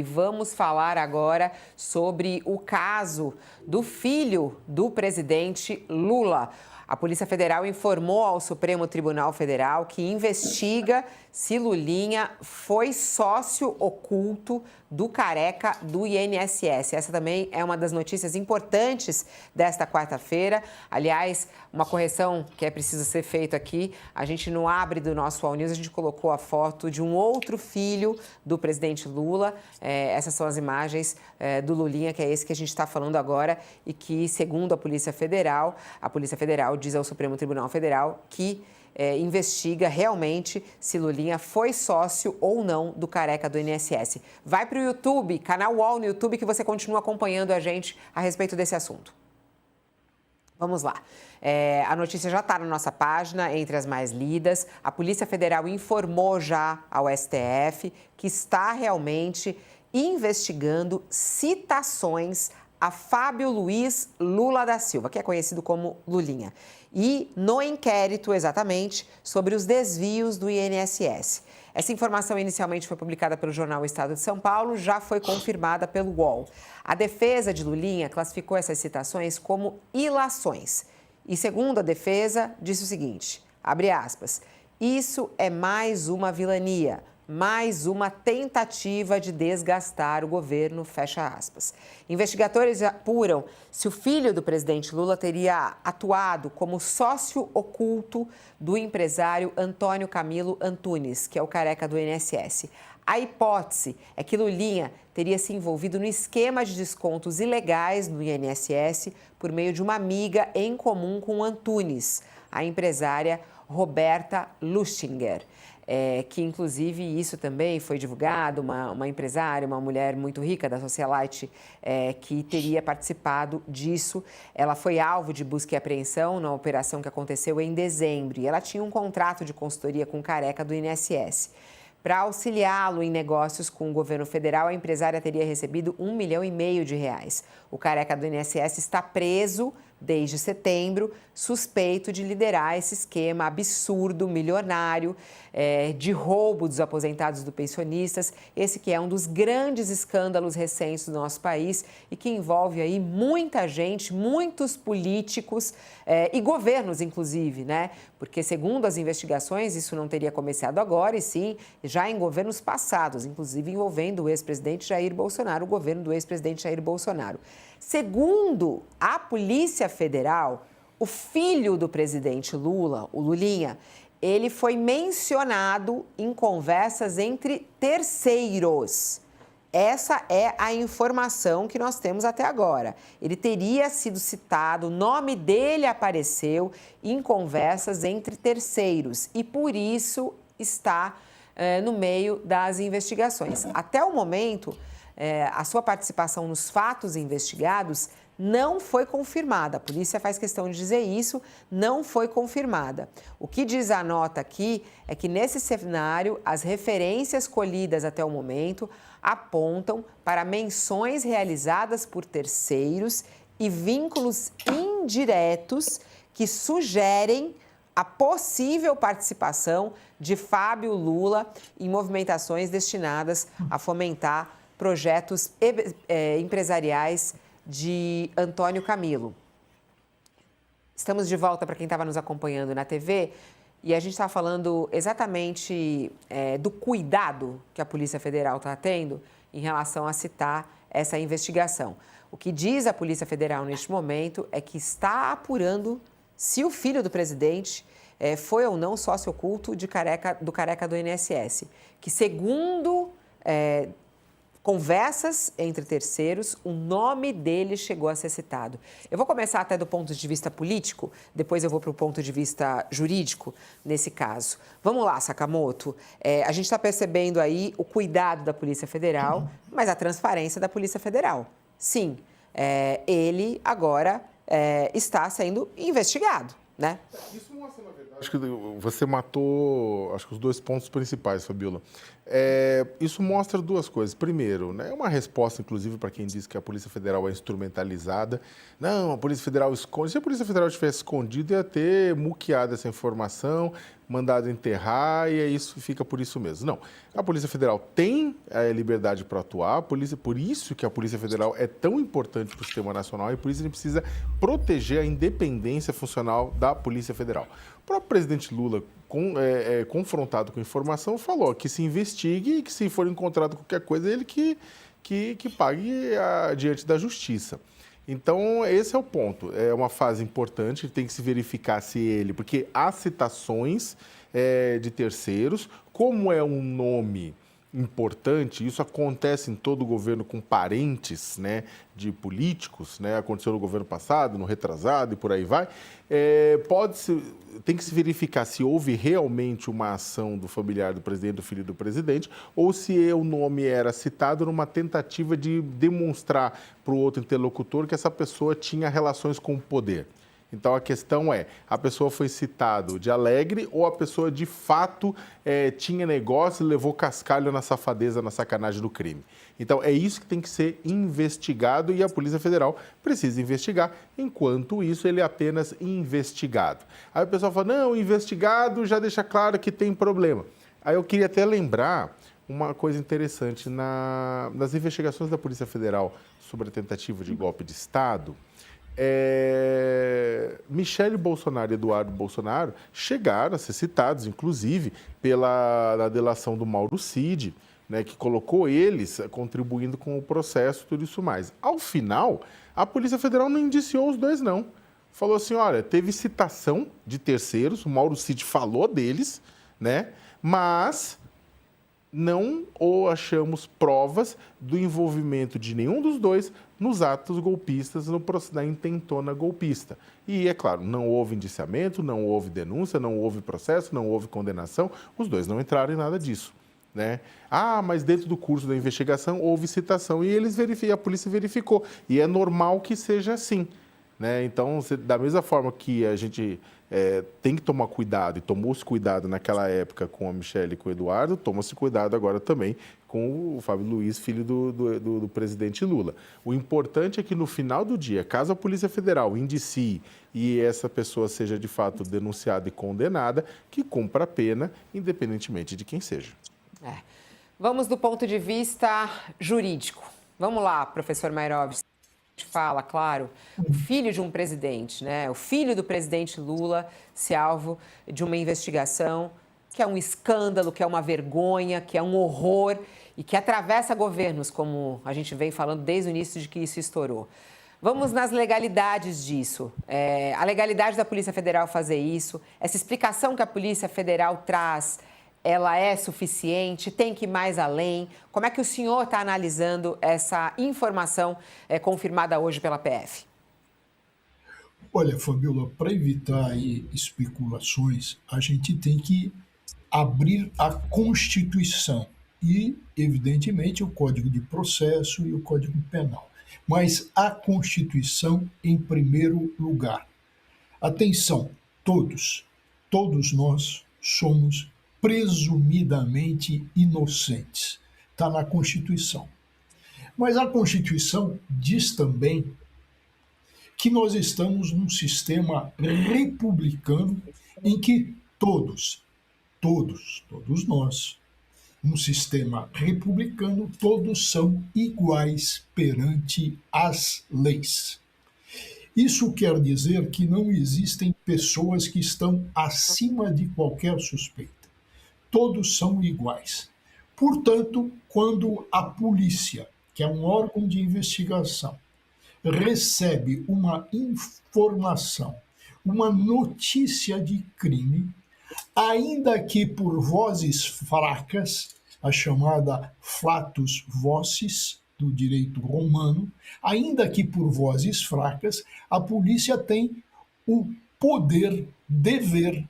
E vamos falar agora sobre o caso do filho do presidente Lula. A Polícia Federal informou ao Supremo Tribunal Federal que investiga se Lulinha foi sócio oculto do careca do INSS. Essa também é uma das notícias importantes desta quarta-feira. Aliás, uma correção que é preciso ser feita aqui. A gente no abre do nosso All News, a gente colocou a foto de um outro filho do presidente Lula. Essas são as imagens do Lulinha, que é esse que a gente está falando agora e que, segundo a Polícia Federal diz ao Supremo Tribunal Federal que investiga realmente se Lulinha foi sócio ou não do careca do INSS. Vai para o YouTube, canal UOL no YouTube, que você continua acompanhando a gente a respeito desse assunto. Vamos lá. A notícia já está na nossa página, entre as mais lidas. A Polícia Federal informou já ao STF que está realmente investigando citações a Fábio Luiz Lula da Silva, que é conhecido como Lulinha, e no inquérito exatamente sobre os desvios do INSS. Essa informação inicialmente foi publicada pelo jornal O Estado de São Paulo, já foi confirmada pelo UOL. A defesa de Lulinha classificou essas citações como ilações. E segundo a defesa, disse o seguinte, abre aspas, isso é mais uma vilania, mais uma tentativa de desgastar o governo, fecha aspas. Investigadores apuram se o filho do presidente Lula teria atuado como sócio oculto do empresário Antônio Camilo Antunes, que é o careca do INSS. A hipótese é que Lulinha teria se envolvido no esquema de descontos ilegais no INSS por meio de uma amiga em comum com Antunes, a empresária Roberta Lustinger. Que inclusive isso também foi divulgado, uma empresária, uma mulher muito rica da socialite que teria participado disso. Ela foi alvo de busca e apreensão na operação que aconteceu em dezembro e ela tinha um contrato de consultoria com o careca do INSS. Para auxiliá-lo em negócios com o governo federal, a empresária teria recebido R$ 1,5 milhão. O careca do INSS está preso desde setembro, suspeito de liderar esse esquema absurdo, milionário, de roubo dos aposentados do pensionistas, esse que é um dos grandes escândalos recentes do nosso país e que envolve aí muita gente, muitos políticos e governos, inclusive, né? Porque, segundo as investigações, isso não teria começado agora, e sim, já em governos passados, inclusive envolvendo o ex-presidente Jair Bolsonaro, o governo do ex-presidente Jair Bolsonaro. Segundo a Polícia Federal, o filho do presidente Lula, o Lulinha, ele foi mencionado em conversas entre terceiros. Essa é a informação que nós temos até agora. Ele teria sido citado, o nome dele apareceu em conversas entre terceiros e, por isso, está no meio das investigações. Até o momento, a sua participação nos fatos investigados não foi confirmada. A polícia faz questão de dizer isso, não foi confirmada. O que diz a nota aqui é que, nesse cenário, as referências colhidas até o momento apontam para menções realizadas por terceiros e vínculos indiretos que sugerem a possível participação de Fábio Lula em movimentações destinadas a fomentar projetos empresariais de Antônio Camilo. Estamos de volta para quem estava nos acompanhando na TV e a gente está falando exatamente do cuidado que a Polícia Federal está tendo em relação a citar essa investigação. O que diz a Polícia Federal neste momento é que está apurando se o filho do presidente foi ou não sócio oculto do careca do INSS, que, segundo conversas entre terceiros, o nome dele chegou a ser citado. Eu vou começar até do ponto de vista político, depois eu vou para o ponto de vista jurídico nesse caso. Vamos lá, Sakamoto. A gente está percebendo aí o cuidado da Polícia Federal, mas a transparência da Polícia Federal. Sim, ele agora está sendo investigado, né? Isso mostra, na verdade, acho que você matou, os dois pontos principais, Fabíola. Isso mostra duas coisas. Primeiro, né, é uma resposta, inclusive, para quem diz que a Polícia Federal é instrumentalizada. Não, a Polícia Federal esconde. Se a Polícia Federal tivesse escondido, ia ter muqueado essa informação, mandado enterrar, e isso fica por isso mesmo. Não, a Polícia Federal tem a liberdade para atuar, por isso que a Polícia Federal é tão importante para o sistema nacional e por isso a gente precisa proteger a independência funcional da Polícia Federal. O próprio presidente Lula, confrontado com informação, falou que se investigue e que, se for encontrado qualquer coisa, ele que pague diante da justiça. Então, esse é o ponto. É uma fase importante, tem que se verificar se ele... Porque há citações de terceiros, como é um nome importante, isso acontece em todo o governo com parentes, né, de políticos, né, aconteceu no governo passado, no retrasado e por aí vai, tem que se verificar se houve realmente uma ação do familiar do presidente, do filho do presidente, ou se o nome era citado numa tentativa de demonstrar para o outro interlocutor que essa pessoa tinha relações com o poder. Então, a questão é, a pessoa foi citada de alegre ou a pessoa, de fato, tinha negócio e levou cascalho na safadeza, na sacanagem do crime. Então, é isso que tem que ser investigado e a Polícia Federal precisa investigar. Enquanto isso, ele é apenas investigado. Aí o pessoal fala, não, investigado já deixa claro que tem problema. Aí eu queria até lembrar uma coisa interessante. Nas investigações da Polícia Federal sobre a tentativa de golpe de Estado, Michele Bolsonaro e Eduardo Bolsonaro chegaram a ser citados, inclusive, pela delação do Mauro Cid, né, que colocou eles contribuindo com o processo, tudo isso mais. Ao final, a Polícia Federal não indiciou os dois, não. Falou assim, olha, teve citação de terceiros, o Mauro Cid falou deles, né, mas não achamos provas do envolvimento de nenhum dos dois nos atos golpistas, na intentona golpista. E, é claro, não houve indiciamento, não houve denúncia, não houve processo, não houve condenação, os dois não entraram em nada disso, né? Mas dentro do curso da investigação houve citação e a polícia verificou. E é normal que seja assim, né? Então, da mesma forma que a gente tem que tomar cuidado, e tomou-se cuidado naquela época com a Michele e com o Eduardo, toma-se cuidado agora também com o Fábio Luiz, filho do presidente Lula. O importante é que, no final do dia, caso a Polícia Federal indicie e essa pessoa seja, de fato, denunciada e condenada, que cumpra a pena, independentemente de quem seja. Vamos do ponto de vista jurídico. Vamos lá, professor Mairovski. Fala, claro, o filho de um presidente, né? O filho do presidente Lula se alvo de uma investigação que é um escândalo, que é uma vergonha, que é um horror e que atravessa governos, como a gente vem falando desde o início de que isso estourou. Vamos nas legalidades disso. A legalidade da Polícia Federal fazer isso, essa explicação que a Polícia Federal traz, ela é suficiente? Tem que ir mais além? Como é que o senhor está analisando essa informação confirmada hoje pela PF? Olha, Fabiola, para evitar aí especulações, a gente tem que abrir a Constituição e, evidentemente, o Código de Processo e o Código Penal. Mas a Constituição em primeiro lugar. Atenção, todos nós somos presumidamente inocentes. Está na Constituição. Mas a Constituição diz também que nós estamos num sistema republicano em que todos nós, num sistema republicano, todos são iguais perante as leis. Isso quer dizer que não existem pessoas que estão acima de qualquer suspeita. Todos são iguais. Portanto, quando a polícia, que é um órgão de investigação, recebe uma informação, uma notícia de crime, ainda que por vozes fracas, a chamada flatus vocis do direito romano, ainda que por vozes fracas, a polícia tem o dever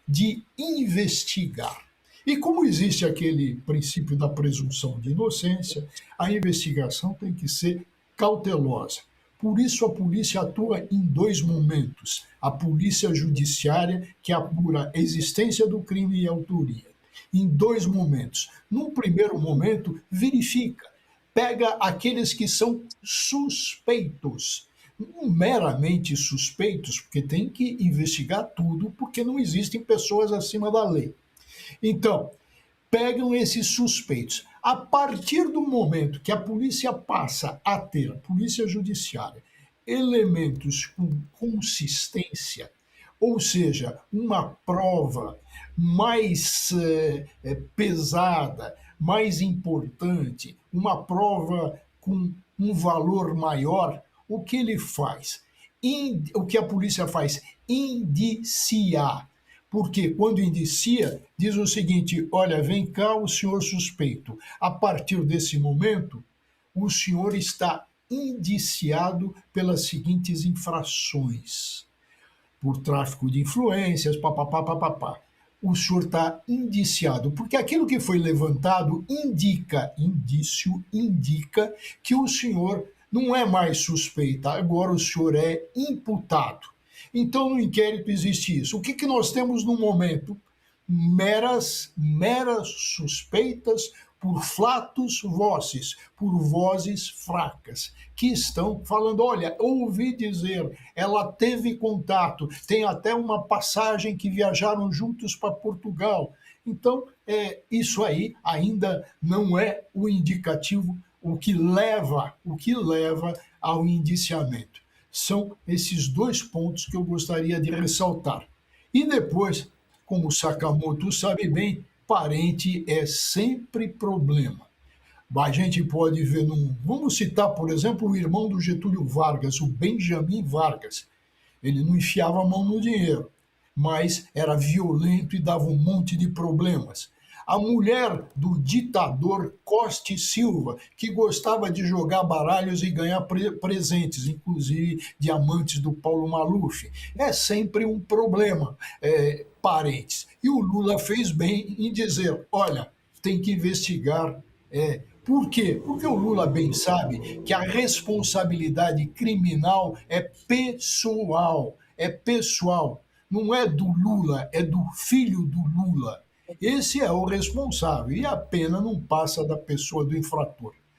de investigar. E como existe aquele princípio da presunção de inocência, a investigação tem que ser cautelosa. Por isso, a polícia atua em dois momentos. A polícia judiciária, que apura a existência do crime e a autoria. em dois momentos. Num primeiro momento, verifica, pega aqueles que são suspeitos, não meramente suspeitos, porque tem que investigar tudo, porque não existem pessoas acima da lei. Então, pegam esses suspeitos. A partir do momento que a polícia passa a ter, a polícia judiciária, elementos com consistência, ou seja, uma prova mais pesada, mais importante, uma prova com um valor maior, o que ele faz? O que a polícia faz? Indiciar. Porque quando indicia, diz o seguinte: olha, vem cá o senhor suspeito. A partir desse momento, o senhor está indiciado pelas seguintes infrações: por tráfico de influências, papapá, papapá. O senhor está indiciado, porque aquilo que foi levantado indício indica que o senhor não é mais suspeito, agora o senhor é imputado. Então, no inquérito existe isso. O que nós temos no momento? Meras suspeitas por flatus vocis, por vozes fracas, que estão falando: olha, ouvi dizer, ela teve contato, tem até uma passagem que viajaram juntos para Portugal. Então, isso aí ainda não é o indicativo, o que leva ao indiciamento. São esses dois pontos que eu gostaria de ressaltar. E depois, como o Sakamoto sabe bem, parente é sempre problema. A gente pode ver Vamos citar, por exemplo, o irmão do Getúlio Vargas, o Benjamin Vargas. Ele não enfiava a mão no dinheiro, mas era violento e dava um monte de problemas. A mulher do ditador Costa e Silva, que gostava de jogar baralhos e ganhar presentes, inclusive diamantes do Paulo Maluf. É sempre um problema, parentes. E o Lula fez bem em dizer: olha, tem que investigar. Por quê? Porque o Lula bem sabe que a responsabilidade criminal é pessoal. Não é do Lula, é do filho do Lula. Esse é o responsável, e a pena não passa da pessoa do infrator.